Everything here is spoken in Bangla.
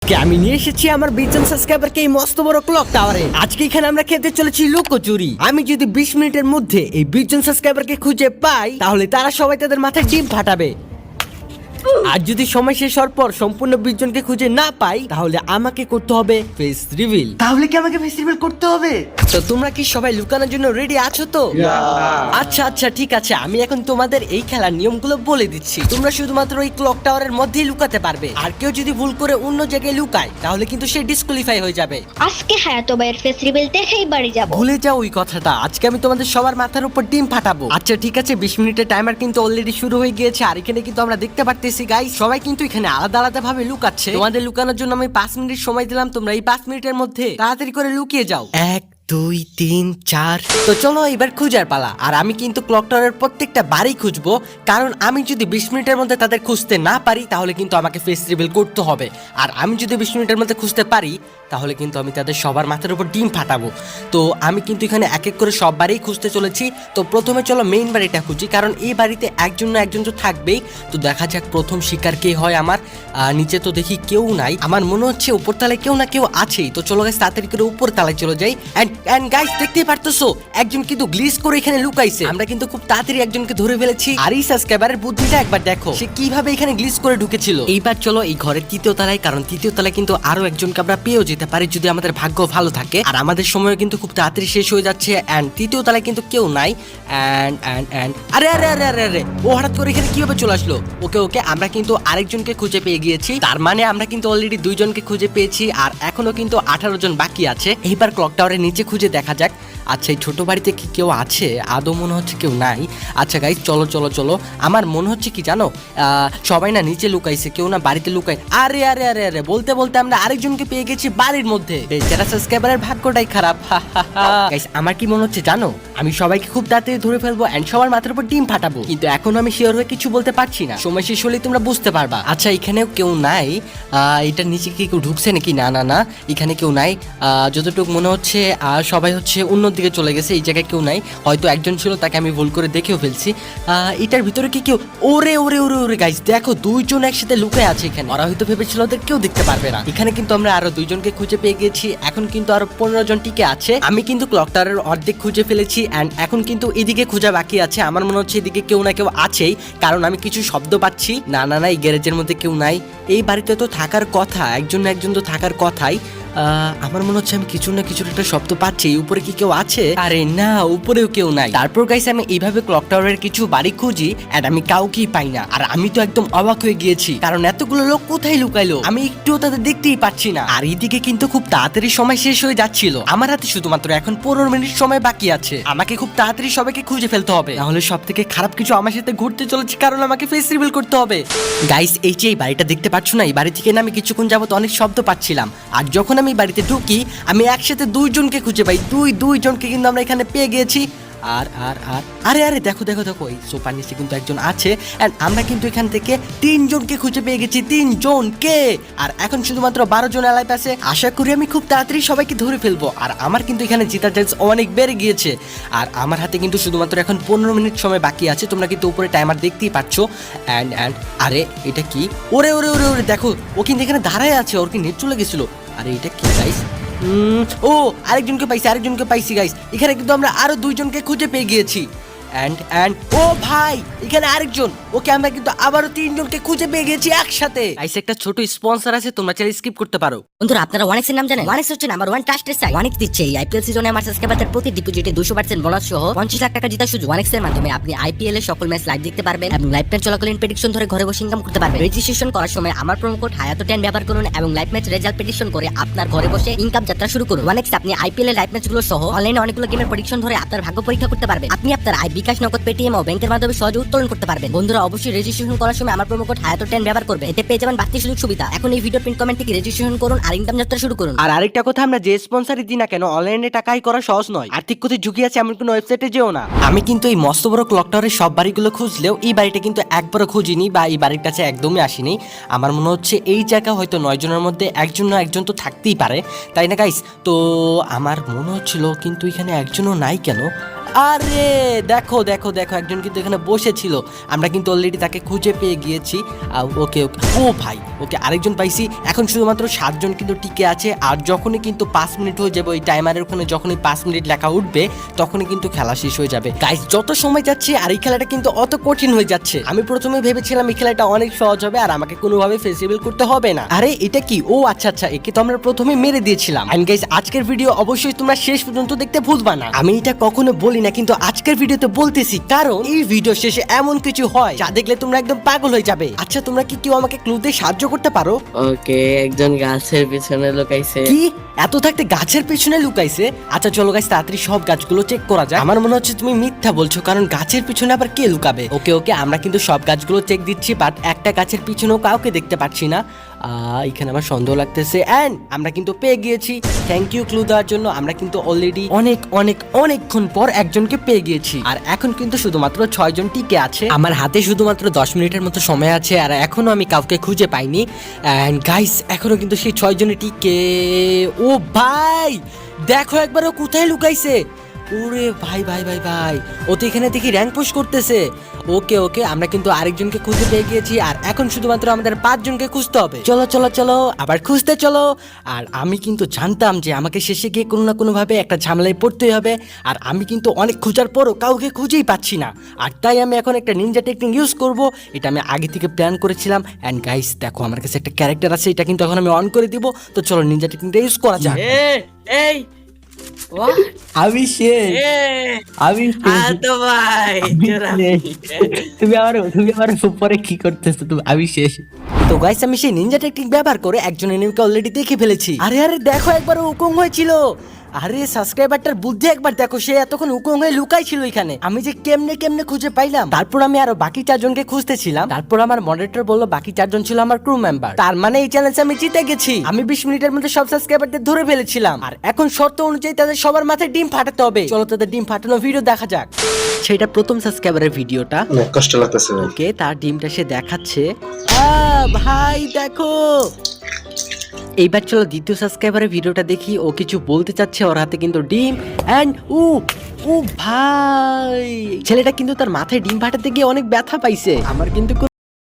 আজকে আমি নিয়ে এসেছি আমার 20 জন সাবস্ক্রাইবারকে এই মস্ত বড় ক্লক টাওয়ারে। আজকে এখানে আমরা খেলতে চলেছি লুকোচুরি। আমি যদি 20 মিনিটের মধ্যে এই 20 জন সাবস্ক্রাইবারকে খুঁজে পাই তাহলে তারা সবাই তাদের মাথায় ডিম ফাটাবে। আর যদি সময় শেষ হওয়ার পর সম্পূর্ণ 20 জনকে খুঁজে না পাই তাহলে আমাকে করতে হবে ফেস রিভিল। তাহলে কি আমাকে ফেস রিভিল করতে হবে? তো তোমরা কি সবাই লুকানোর জন্য রেডি আছো তো? আচ্ছা আচ্ছা ঠিক আছে, আমি এখন তোমাদের এই খেলার নিয়মগুলো বলে দিচ্ছি। তোমরা শুধুমাত্র এই ক্লক টাওয়ারের মধ্যেই লুকাতে পারবে। আর কেউ যদি ভুল করে অন্য জায়গায় লুকায় তাহলে কিন্তু সে ডিসকোয়ালিফাই হয়ে যাবে। আজকে হায়াতো ভাইয়ের ফেস রিভিল দেখেই বাড়ি যাব। ভুলে যাও ওই কথাটা। আজকে আমি তোমাদের সবার মাথার উপর ডিম ফাটাবো। আচ্ছা ঠিক আছে, 20 মিনিটের টাইমার কিন্তু অলরেডি শুরু হয়ে গিয়েছে। আর এখানে কিন্তু আমরা দেখতে পারতেছি গাইস, সবাই কিন্তু এখানে আলাদা আলাদা ভাবে লুকাচ্ছে। তোমাদের লুকানোর জন্য আমি 5 মিনিট সময় দিলাম। তোমরা এই 5 মিনিটের মধ্যে তাড়াতাড়ি করে লুকিয়ে যাও। 1 2 3 4। তো চলো এবার খুঁজার পালা। আর আমি কিন্তু ক্লক টাওয়ারের প্রত্যেকটা বাড়ি খুঁজবো, কারণ আমি যদি 20 মিনিটের মধ্যে তাদের খুঁজতে না পারি তাহলে কিন্তু আমাকে ফেস রিভিল করতে হবে। আর আমি যদি 20 মিনিটের মধ্যে খুঁজতে পারি তাহলে কিন্তু আমি তাদের সবার মাথার উপর ডিম ফাটাবো। তো আমি কিন্তু এখানে এক এক করে সব বাড়িই খুঁজতে চলেছি। তো প্রথমে চলো মেইন বাড়িটা খুঁজি, কারণ এই বাড়িতে একজন না একজন তো থাকবেই। তো দেখা যাক প্রথম শিকার কে হয় আমার। নিচে তো দেখি কেউ নাই, আমার মনে হচ্ছে উপর তলায় কেউ না কেউ আছেই। তো চলো গাইস তাড়াতাড়ি করে উপর তলায় চলে যাই। এন্ড গাইস দেখতেই পারতেছো একজন কিন্তু গ্লিচ করে এখানে লুকাইছে। আমরা কিন্তু খুব তাড়াতাড়ি একজনকে ধরে ফেলেছি। আর এই সাবস্ক্রাইবারের বুদ্ধিটা একবার দেখো, সে কিভাবে এখানে গ্লিচ করে ঢুকেছিল। এইবার চলো এই ঘরের তৃতীয় তলায়, কারণ তৃতীয় তলায় কিন্তু আরো একজনকে আমরা পেয়েও যেতে পারি যদি আমাদের ভাগ্য ভালো থাকে। আর আমাদের সময় কিন্তু খুব তাড়াতাড়ি শেষ হয়ে যাচ্ছে। এন্ড তৃতীয় তলায় কিন্তু কেউ নাই। এন্ড আরে আরে আরে আরে আরে ও হঠাৎ করে এখানে কিভাবে চলে আসলো? ওকে ওকে, আমরা কিন্তু আরেকজনকে খুঁজে পেয়ে গিয়েছি। তার মানে আমরা কিন্তু অলরেডি 2 জনকে খুঁজে পেয়েছি। আর এখনো কিন্তু 18 জন বাকি আছে। এইবার ক্লক টাওয়ারের নিচে খুঁজে দেখা যাক। আচ্ছা এই ছোট বাড়িতে কি কেউ আছে? আদৌ মনে হচ্ছে কেউ নাই। আচ্ছা গাইস চলো চলো চলো, আমার মনে হচ্ছে কি জানো, সবাই না নিচে লুকাইছে, কেউ না বাড়িতে লুকায়। আরে আরে আরে আরে বলতে বলতে আমরা আরেকজনকে পেয়ে গেছি বাড়ির মধ্যে। বেচারা সাবস্ক্রাইবারের ভাগ্যটাই খারাপ। গাইস আমার কি মনে হচ্ছে জানো, আমি সবাইকে খুব তাড়াতাড়ি ধরে ফেলবো এন্ড সবার মাথার উপর ডিম ফাটাবো। কিন্তু এখন আমি শিওর হয়ে কিছু বলতে পারছি না, সময় শেষ হলেই তোমরা বুঝতে পারবা। আচ্ছা এখানেও কেউ নাই। এটার নিচে কি কেউ ঢুকছে নাকি? না না না, এখানে কেউ নাই। যতটুকু মনে হচ্ছে সবাই হচ্ছে অন্য দিকে চলে গেছে। এই জায়গায় কেউ নাই, হয়তো একজন ছিল, তাকে আমি ভুল করে দেখেও ফেলছি। এটার ভিতরে কি কেউ? ওরে ওরে ওরে ওরে গাইস দেখো, 2 জন একসাথে লুকিয়ে আছে এখানে। ওরা হয়তো ভেবেছিল ওদের কেউ দেখতে পারবে না। এখানে কিন্তু আমরা আরো 2 জনকে খুঁজে পেয়ে গেছি। এখন কিন্তু আরো 15 জন টিকে আছে। আমি কিন্তু ক্লক টাওয়ারের অর্ধেক খুঁজে ফেলেছি এন্ড এখন কিন্তু এদিকে খোঁজা বাকি আছে। আমার মনে হচ্ছে এদিকে কেউ না কেউ আছেই, কারণ আমি কিছু শব্দ পাচ্ছি। না না না, এই গ্যারেজের মধ্যে কেউ নাই। এই বাড়িতে তো থাকার কথা, একজন না একজন তো থাকার কথাই। আমার মনে হচ্ছে আমি কিছু না কিছু একটা শব্দ পাচ্ছি। উপরে কি কেউ আছে? আরে না, উপরেও কেউ নাই। তারপর গাইস আমি এইভাবে ক্লক টাওয়ারের কিছু বাড়ি খুঁজি এন্ড আমি কাউকেই পাই না। আর আমি তো একদম অবাক হয়ে গিয়েছি, কারণ এতগুলো লোক কোথায় লুকাইলো, আমি একটুও তাদের দেখতেই পাচ্ছি না। আর এইদিকে কিন্তু খুব তাড়াতাড়ি সময় শেষ হয়ে যাচ্ছিল। আমার হাতে শুধুমাত্র এখন 15 মিনিট সময় বাকি আছে। আমাকে খুব তাড়াতাড়ি সবাইকে খুঁজে ফেলতে হবে, নাহলে সব থেকে খারাপ কিছু আমার সাথে ঘুরতে চলেছে, কারণ আমাকে ফেস রিভিল করতে হবে। গাইস এই যে এই বাড়িটা দেখতে পাচ্ছ না, এই বাড়ি থেকে না আমি কিছুক্ষণ যাবত অনেক শব্দ পাচ্ছিলাম। আর যখন আমি বাড়িতে ঢুকি আমি একসাথে 2 জনকে খুঁজে পাই। দুই জনকে কিন্তু আমরা এখানে পেয়ে গিয়েছি। আর আর আর আরে আরে দেখো দেখো দেখো, এই সোফার নিচে কিন্তু একজন আছে এন্ড আমরা কিন্তু এখান থেকে 3 জনকে খুঁজে পেয়ে গেছি। 3 জনকে। আর এখন শুধুমাত্র 12 জন লাইভ আছে। আশা করি আমি খুব তাড়াতাড়ি সবাইকে ধরে ফেলবো। আর আমার কিন্তু এখানে জেতার চান্স অনেক বেড়ে গিয়েছে। আর আমার হাতে কিন্তু শুধুমাত্র এখন 15 মিনিট সময় বাকি আছে। তোমরা কিন্তু উপরে টাইমার দেখতেই পাচ্ছ। এন্ড আরে এটা কি? ওরে ওরে ওরে ওরে দেখো, ও কিন্তু এখানে দাঁড়ায় আছে। ওর কি নেট চলে গেছিল? আরে এটা কি গাইস? ও আরেকজনকে পাইছি গাইস। এখানে কিন্তু আমরা আরো 2 জনকে খুঁজে পেয়ে গিয়েছি। এন্ড ও ভাই এখানে আরেকজন, ওকে আমরা কিন্তু আবারও 3 জনকে খুঁজে পেয়ে গেছি একসাথে। গাইস একটা ছোট স্পন্সর আছে, তোমরা চাইলে স্কিপ করতে পারো। বন্ধুরা আপনারা ওয়ানিক্সের নাম জানেন? ওয়ানিক্স হচ্ছে নাম্বার 1 ট্রাস্টেড সাইট। ওয়ানিক্স দিচ্ছে এই আইপিএল সিজনে আমার সাবস্ক্রাইবারদের প্রতি ডিপোজিটে 200% বোনাস সহ 50 লাখ টাকা জেতার সুযোগ। ওয়ানিক্সের মাধ্যমে আপনি আইপিএল এর সকল ম্যাচ লাইভ দেখতে পারবেন এবং লাইভ ম্যাচ চলাকালীন প্রেডিকশন ধরে ঘরে বসে ইনকাম করতে পারবেন। রেজিস্ট্রেশন করার সময় আমার প্রোমো কোড হায়াতো10 ব্যবহার করুন এবং লাইভ ম্যাচ রেজাল্ট প্রেডিকশন করে আপনার ঘরে বসে ইনকাম যাত্রা শুরু করুন। ওয়ানিক্স আপনি আইপিএল এর লাইভ ম্যাচগুলো সহ অনলাইনে অনেকগুলো গেমের প্রেডিকশন ধরে আপনার ভাগ্য পরীক্ষা করতে পারবেন। আপনি আপনার বিকাশ, নগদ, পেটিএম ও ব্যাংকের মাধ্যমে সহজে উত্তোলন করতে পারবেন। বন্ধুরা অবশ্যই রেজিস্ট্রেশন করার সময় আমার প্রোমো কোড হায়াতো10 ব্যবহার করবেন, এতে পেয়ে যাবেন বাড়তি সুযোগ সুবিধা। এখন এই ভিডিও পিন কমেন্ট থেকে রেজিস্ট্রেশন করুন আর ইনকাম যাত্রা শুরু করুন। আর আরেকটা কথা, আমরা যে স্পন্সরই দিই না কেন অনলাইনে টাকাই করা সহজ নয়। আর্থিক ক্ষতি ঝুঁকি আছে এমন কোনো ওয়েবসাইটে যেও না। আমি কিন্তু এই মস্ত বড় ক্লক টাওয়ারের সব বাড়িগুলো খুঁজলেও এই বাড়িটা কিন্তু একবারও খুঁজিনি বা এই বাড়ির কাছে একদমই আসিনি। আমার মনে হচ্ছে এই জায়গা হয়তো 9 জনের মধ্যে একজন না একজন তো থাকতেই পারে, তাই না গাইস? তো আমার মনে হচ্ছিল কিন্তু এখানে একজনও নাই কেন? আরে দেখো দেখো দেখো, একজন কিন্তু এখানে বসেছিল, আমরা কিন্তু অলরেডি তাকে খুঁজে পেয়ে গিয়েছি। ওকে ওকে, ও ভাই ওকে, আরেকজন পাইছি। এখন শুধুমাত্র 7 জন কিন্তু টিকে আছে, আর যখনই কিন্তু 5 মিনিট হয়ে যাবে ওই টাইমারের ওখানে, যখনই 5 মিনিট লেখা উঠবে তখনই কিন্তু খেলা শেষ হয়ে যাবে। গাইস যত সময় যাচ্ছে আর এই খেলাটা কিন্তু অত কঠিন হয়ে যাচ্ছে। আমি প্রথমে ভেবেছিলাম এই খেলাটা অনেক সহজ হবে আর আমাকে কোনোভাবে ফেস্টিভ্যাল করতে হবে না। আরে এটা কি? ও আচ্ছা আচ্ছা, একে তো আমরা প্রথমে মেরে দিয়েছিলাম। এন্ড গাইস আজকের ভিডিও অবশ্যই তোমরা শেষ পর্যন্ত দেখতে ভুলবা না। আমি এটা কখনো বলি না, কিন্তু আজকের ভিডিওতে বলতেছি, কারণ এই ভিডিও শেষে এমন কিছু হয় যা দেখলে তোমরা একদম পাগল হয়ে যাবে। আচ্ছা তোমরা কি কেউ আমাকে ক্লু দিয়ে সাহায্য করতে পারো? ওকে, একজন গাছের পিছনে লুকাইছে। কি এত থাকতে গাছের পেছনে লুকাইছে? আচ্ছা চলো গাইস তাড়াতাড়ি সব গাছগুলো চেক করা যায়। আমার মনে হচ্ছে তুমি মিথ্যা বলছো, কারণ গাছের পিছনে আবার কে লুকাবে? ওকে ওকে, আমরা কিন্তু সব গাছগুলো চেক দিচ্ছি, বাট একটা গাছের পিছনেও কাউকে দেখতে পাচ্ছি না। এখানে আমার সন্দেহ লাগতেছে। এন্ড আমরা কিন্তু পেয়ে গিয়েছি। থ্যাংক ইউ ক্লু দেওয়ার জন্য। আমরা কিন্তু অলরেডি অনেক অনেক অনেকক্ষণ পর একজনকে পেয়ে গিয়েছি, আর এখন কিন্তু শুধুমাত্র 6 জন টিকে আছে। আমার হাতে শুধুমাত্র 10 মিনিটের মতো সময় আছে, আর এখনো আমি কাউকে খুঁজে পাইনি। এন্ড গাইস এখনো কিন্তু সেই 6 জনে টিকে। ও ভাই দেখো একবার ও কোথায় লুকাইছে। ওরে ভাই ভাই ভাই ভাই, ও তো এখানে দেখি র্যাঙ্ক পুশ করতেছে। ওকে ওকে, আমরা কিন্তু আরেকজনকে খুঁজে পেয়ে গিয়েছি, আর এখন শুধুমাত্র আমাদের 5 জনকে খুঁজতে হবে। চলো চলো চলো আবার খুঁজতে চলো। আর আমি কিন্তু জানতাম যে আমাকে শেষে গিয়ে কোনো না কোনো ভাবে একটা ঝামেলায় পড়তেই হবে, আর আমি কিন্তু অনেক খোঁজার পরও কাউকে খুঁজেই পাচ্ছি না। আর তাই আমি এখন একটা নিনজা টেকনিক ইউজ করব, এটা আমি আগে থেকে প্ল্যান করেছিলাম। এন্ড গাইস দেখো আমার কাছে একটা ক্যারেক্টার আছে, এটা কিন্তু এখন আমি অন করে দিব। তো চলো নিনজা টেকনিকটা ইউজ করা যাক। এই আমি শেষ, আমি শেষ। তো ভাই তুমি আমার উপরে কি করতেছো? আমি শেষ। তো গাইস আমি সেই নিনজা টেকনিক ব্যবহার করে একজন এনিমিকে অলরেডি দেখে ফেলেছি। আরে আরে দেখো একবার হুকুম হয়েছিল। আরে সাবস্ক্রাইবারটার বুদ্ধি একবার দেখো, সে এতক্ষণ হুকুম হয়ে লুকাই ছিল এখানে। আমি যে কেমনে কেমনে খুঁজে পাইলাম। তারপর আমি আরো বাকি 4 জনকে খুঁজতেছিলাম। তারপর আমার মডারেটর বললো বাকি 4 জন ছিল আমার ক্রু মেম্বার। তার মানে এই চ্যালেঞ্জে আমি জিতে গেছি। আমি 20 মিনিটের মধ্যে সব সাবস্ক্রাইবারদের ধরে ফেলেছিলাম, আর এখন শর্ত অনুযায়ী তাদের সবার মাথায় ডিম ফাটাতে হবে। চলো তাদের ডিম ফাটানো ভিডিও দেখা যাক। সেটা প্রথম সাবস্ক্রাইবারের ভিডিওটা। অনেক কষ্ট লাগতেছে ভাই। ওকে, তার ডিমটা সে দেখাচ্ছে। ভাই দেখো, এইবার চলো দ্বিতীয় সাবস্ক্রাইবারের ভিডিওটা দেখি। ও কিছু বলতে চাচ্ছে, ওর হাতে কিন্তু ডিম। এন্ড ও ভাই, ছেলেটা কিন্তু তার মাথায় ডিম ফাটাতে গিয়ে অনেক ব্যথা পাইছে। আমার কিন্তু